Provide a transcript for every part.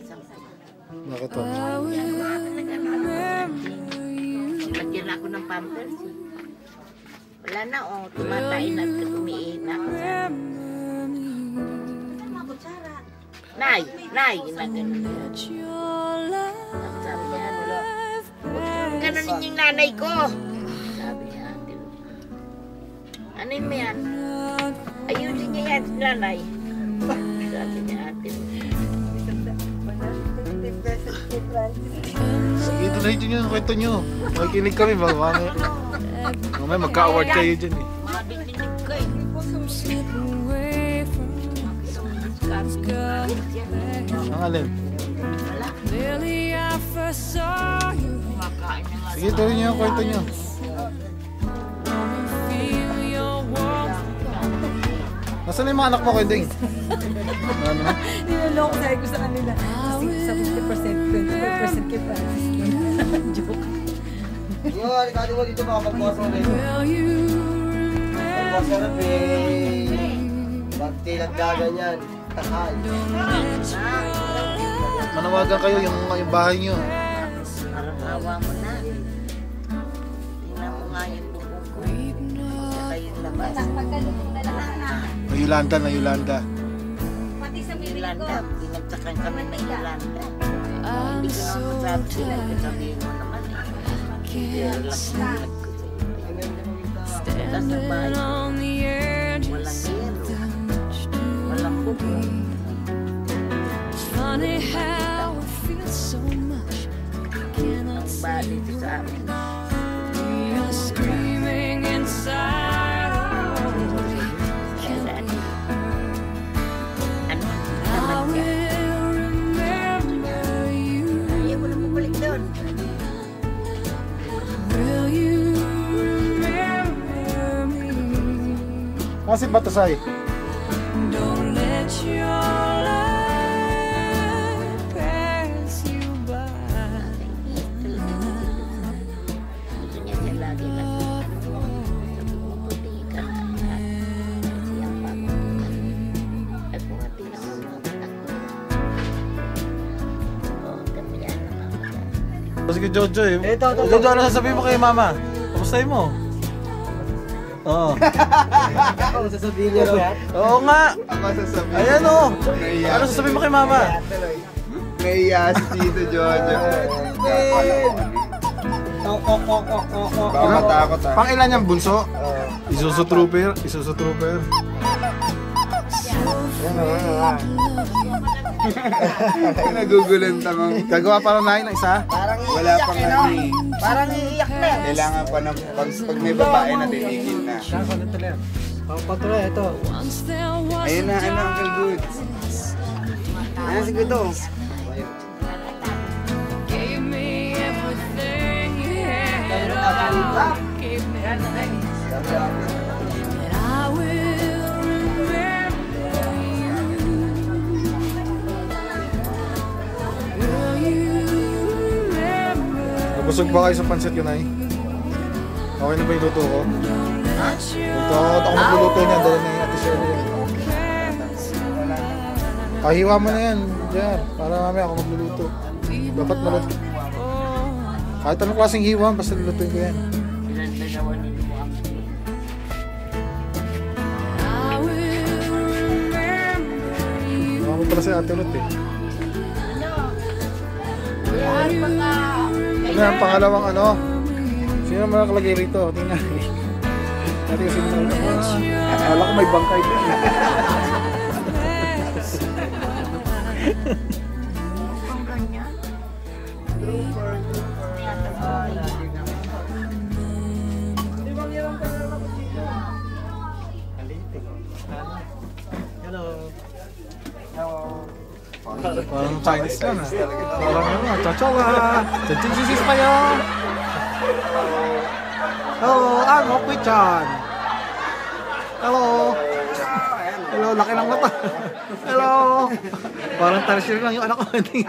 Bakit po? Lagyan ako ng pampers. Wala na, tumatay na at tumiin na ako. Nay, ginagano niya. Sabi niya, ganun yung nanay ko. Sabi niya, ano mo yan? Ayusin niya yan, nanay. Sabi niya, ate. Sige, tuloy nyo yung kwento nyo. Makikinig kami, mamaya magka-award kayo dyan eh. Madidinig ko eh. Ang alin? Kumakain na nga. Sige, tuloy nyo yung kwento nyo. Nasaan na yung mga anak mo, Kending? Ano? Niloloko sabi ko sa kanila. Sa 50%, 25% kay Francis. Joke. Yun, ikati mo dito baka magbukas mo rin. Magbukas na rin. Ba't tinagdagan yan? Takal. Manawagan kayo yung bahay nyo. Parang awa mo na. Tingnan mo nga yung bubog ko. Saka yung labas. Na Yolanda. Yolanda, pinagtakan kami ng Yolanda. Hindi ko naman masabi sila, sabihin mo naman eh. Pero lang sinaglag ko sa iyo. Tapos sa bahay ko, walang yero, walang bubog. Ang bali ito sa amin. Kasi Batasay. Don't let your life pass you by. Gusto niya siya lagi lang. Sabi mo, puti ka na. Siyang pamukan. At kung nga tinawag mo ako. Kami yan naman. Sige, Jojo eh. Jojo, ano sasabihin mo kay mama? Kamustahin mo? Oo. Ako sasabihin niya raw. Oo nga. Ako sasabihin. Ayan o. Ano sasabihin mo kay mama? Naiya si Tito Jojo. Baka matakot ah. Pang ilan yung bunso? Isuzu Trooper. Nagugulan tamang. Gagawa pa rin na isa? Parang Wala iiyak pang eh, no? ano eh. Parang iiyak na. Kailangan pa ng pag may babae na titigil na. Patuloy, ito. Ayun na, ano, Uncle Goods. Ayan si Gudo. Gave me everything you had. Gave me everything. And I will remember you. Will you remember? Busog ba kayo sa pansit yun ay? Okay na ba yung luto ko? Ako magluluto niya. Dala na yung ate Shirley. Hiwa mo na yan. Diyan. Para mamaya ako magluluto. Dapat maluto. Kahit anong klaseng hiwa, basta lulutuin ko yan. Ilan dalawa nito mo ang Mga mo pala si ate ulit eh. Ano yung pangalawang ano? Sino naman nakalagay rito? Tingnan. Dati kasi akala ko may bangkay din. Parang Chinese lang ah. Parang ano, chochola. Chichisis pa yun. Hello, I'm Okwi-chan. Hello. Hello. Hello, laki ng mata. Hello. Parang tarsier lang yung anak ko. Eh,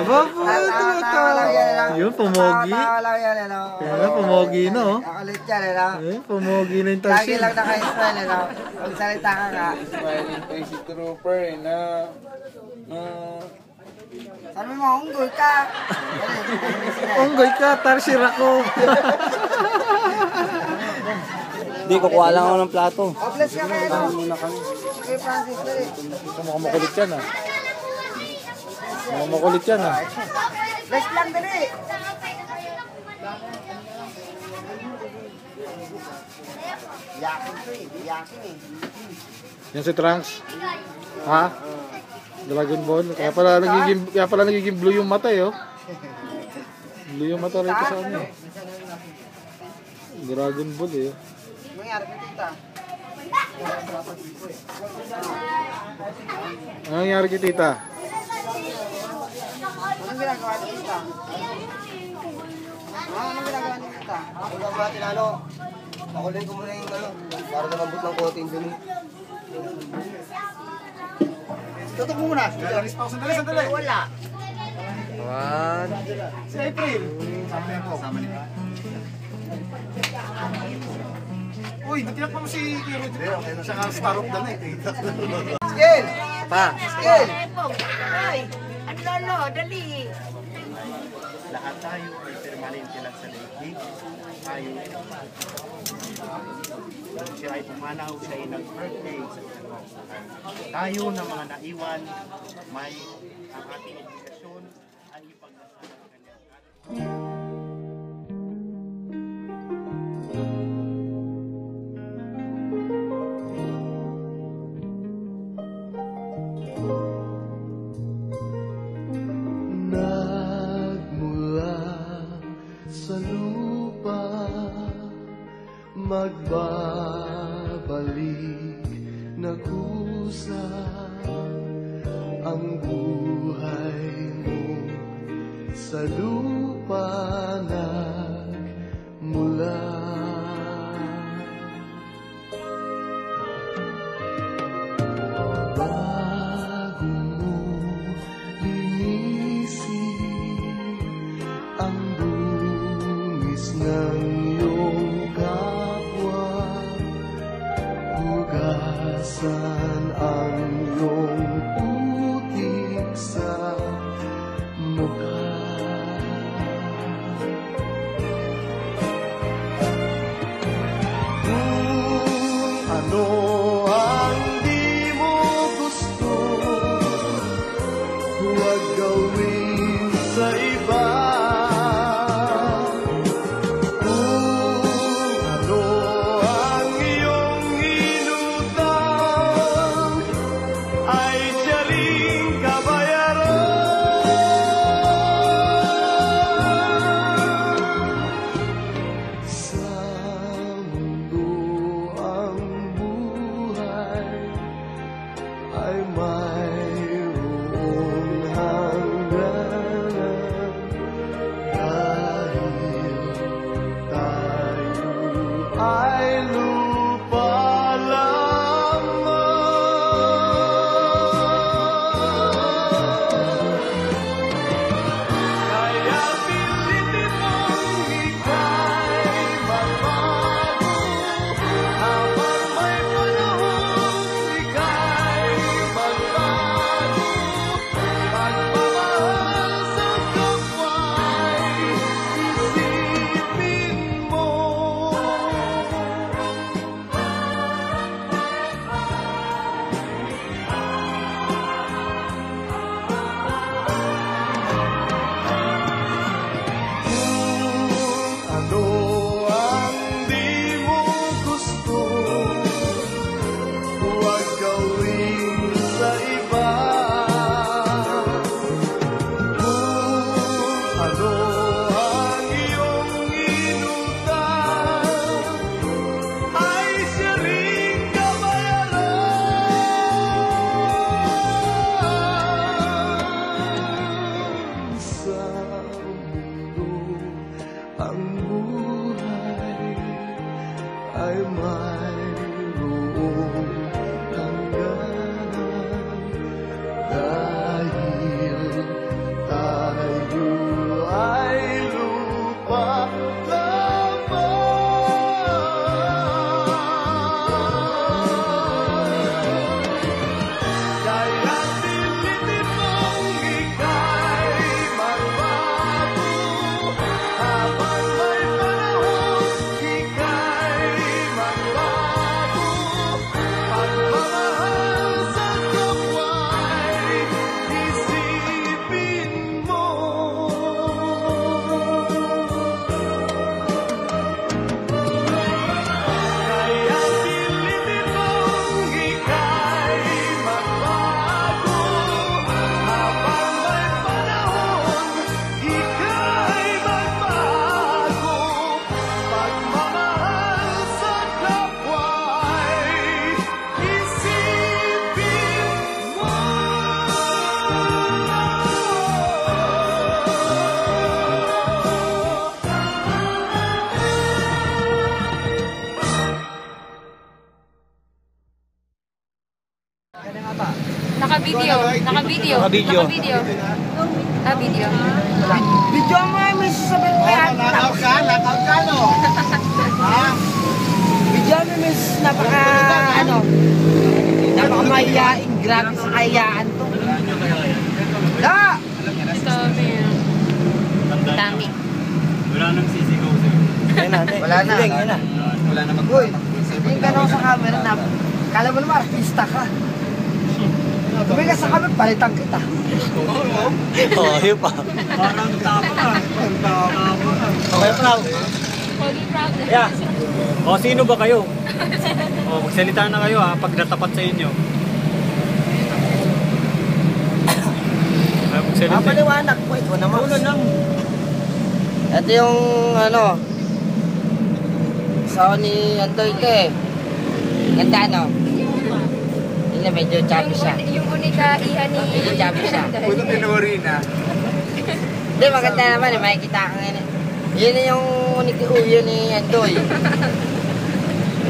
babu. Yun, pumogi. Yan, pumogi na, oh. Nakalit yan, ano? Eh, pumogi na yung Lagi tarsier. lang naka-smile, ano? Magsalita ka nga. Smiling face si Trooper eh, na... Sabi mo, unggoy ka. Unggoy ka, tarsier ako. Hindi, kukuha lang ako ng plato. Obless ka kayo, no? Kay Francis, dali. Mukhang makulit yan, ah. Mukhang makulit yan, ah. Bless lang, dali. Yakin to eh, yakin eh. Yan si Trunks. Ha? Dragon Ball. Kaya pala nagiging blue yung mata, eh, oh. Blue yung mata rito sa ano, eh. Dragon Ball, eh. Nangyari ka, tita. Ano nangyari kay tita? Anong ginagawa ni tita? Anong ginagawa ni tita? Ako lang natin, ano? Pakulin ko muna yung, ano, para namabot ng kote yung dumi. Tutok mo muna. Sandali. Wala. Si April. Sama niya. Uy, natiyak mo si Kiro. Siya nga star of the night eh. Skill! Pa. Skill! Ay, ano, dali. Lahat tayo ay permanente lang sa daigdig. Tayo siya ay pumanaw, siya ay nag-birthday sa kanyang buhay. Tayo na mga naiwan, may ang ating obligasyon ay ipagdasal ang kanyang Nagmula sa lupa, magbabalik na kusa ang buhay mo sa lupa nagmula. Bago mo linisin ang dungis ng iyong kapwa, hugasan ang iyong putik sa mukha. Kung ano ang di mo gusto, huwag gawin sa iba. Kung ano ang iyong inutang, ay siya ring kabayaran. Sa mundo ang buhay ay mayroong hangganan, dahil tayo ay lupa lamang. Kaya pilitin mong ika'y magbago, habang may panahon ika'y magbago. Pagmamahal sa kapwa'y isipin mo. Kung ano ang di mo gusto, huwag gawin sa iba. Kung ano ang iyong inutang, ay siya ring kabayaran. Sa mundo ang buhay ay mayroong buong hangganan. Dahil tayo ay lupa lamang. Kaya pilitin mong ika'y magbago, habang may panahon ika'y magbago. Pagmamahal sa kapwa'y isipin mo. Kaya pilitin mong ika'y magbago, habang may panahon ika'y magbago. Pagmamahal sa kapwa'y isipin mo. Naka-video. Naka-video. Naka-video. Naka-video. Ah, video. Video mo ay may sasabihin ko yan. Knockout ka, no? Video mo may napaka-mahiyain. Grabe sa kayaan to. Da! Dami. Wala nang sisigaw sa'yo. Wala na. Wala na Uy, yung gano'n sa camera na, kala mo naman artista ka. Tumingin ka sa camera, palitan kita. Oo, yun pa. Parang tama ka. Okay, proud. Holy proud. Yeah. O, sino ba kayo? O, magsalita na kayo ha, pag natapat sa inyo. Magsalita. Paliwanag po, ito naman. Una lang. Ito yung asawa ni Andoy ito eh. Ganda no? Yun na, medyo chubby siya. Yung unika iha ni... Medyo chubby siya. Puto tinuri na. Hindi, maganda naman eh. Makikita ka ngayon eh. Yun na yung uyo ni Andoy.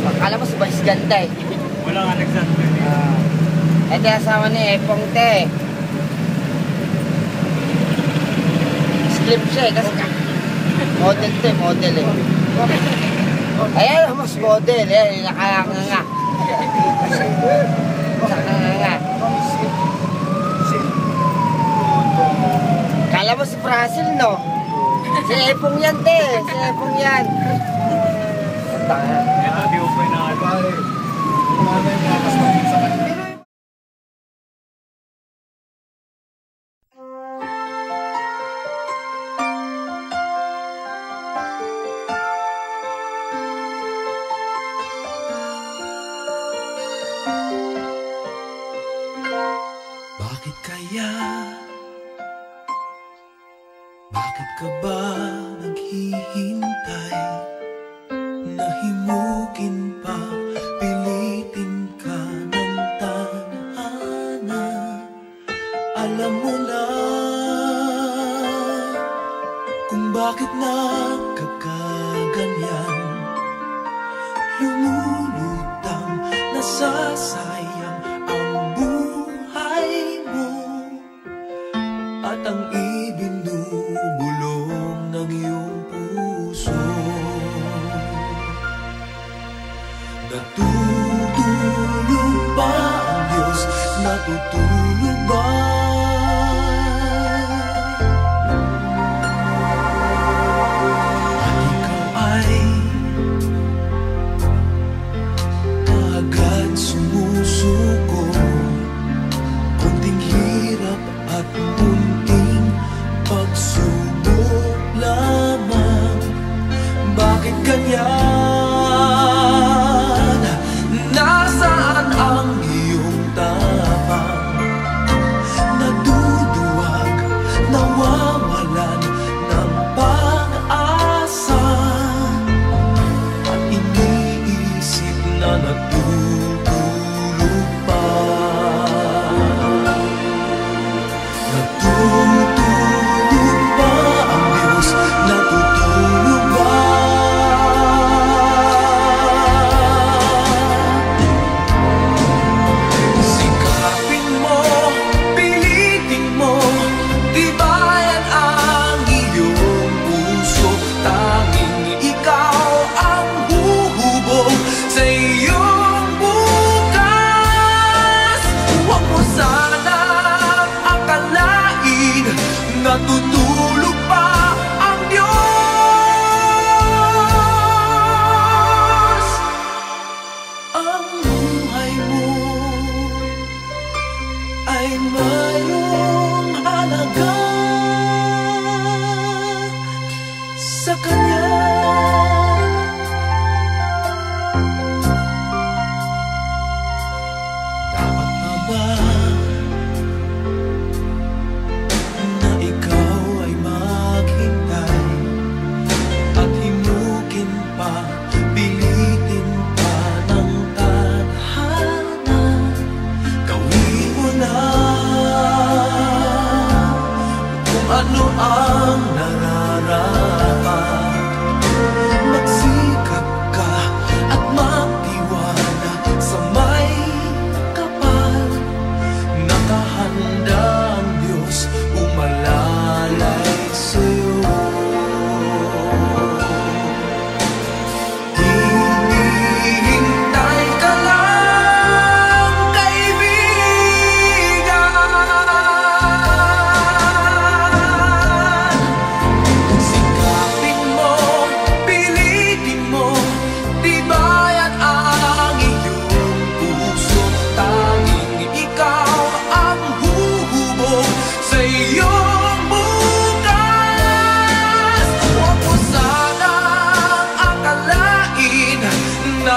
Akala mo sa Vice ganda eh. Wala nga nagsabi. Ito yung asawa ni Epong te. Slim siya eh. Kasi model to eh. Model eh. Ayan, mas model eh. Nakakanga. Nakakanga. Kala mo si Brazil, no? Si Epong yan, te. Si Epong yan. Ito, di ko po inaano. Bakit kaya? Bakit ka ba naghihintay? Nahimukin pa, pilitin ka ng tadhana. Alam mo na kung bakit nagkakaganyan. Lumulutang, nasasayang ang buhay mo at ang ibinubulong ng iyong puso. Natutulog ba ang Diyos? Natutulog ba? At ikaw ay agad sumusuko. Kunting hirap at munting pagsubok lamang. Bakit ganyan? Nasaan ang iyong tapang? Naduduwag, nawawalan ng pag-asa. At iniisip na natutulog pa. Natutulog ba ang Diyos? Natutulog ba? Dapat pa ba na ikaw ay maghintay at himukin pa, pilitin pa ng tadhana? Gawin mo na kung ano ang nararapat. Magsikap ka at magtiwala sa may kapal. Nakahanda ang Diyos umalalay sa'yo. Hinihintay ka lang, kaibigan. Sikapin mo, pilitin mo, tibayan ang iyong puso. Tanging ikaw ang huhubog sa iyong bukas. Huwag mo sanang akalain na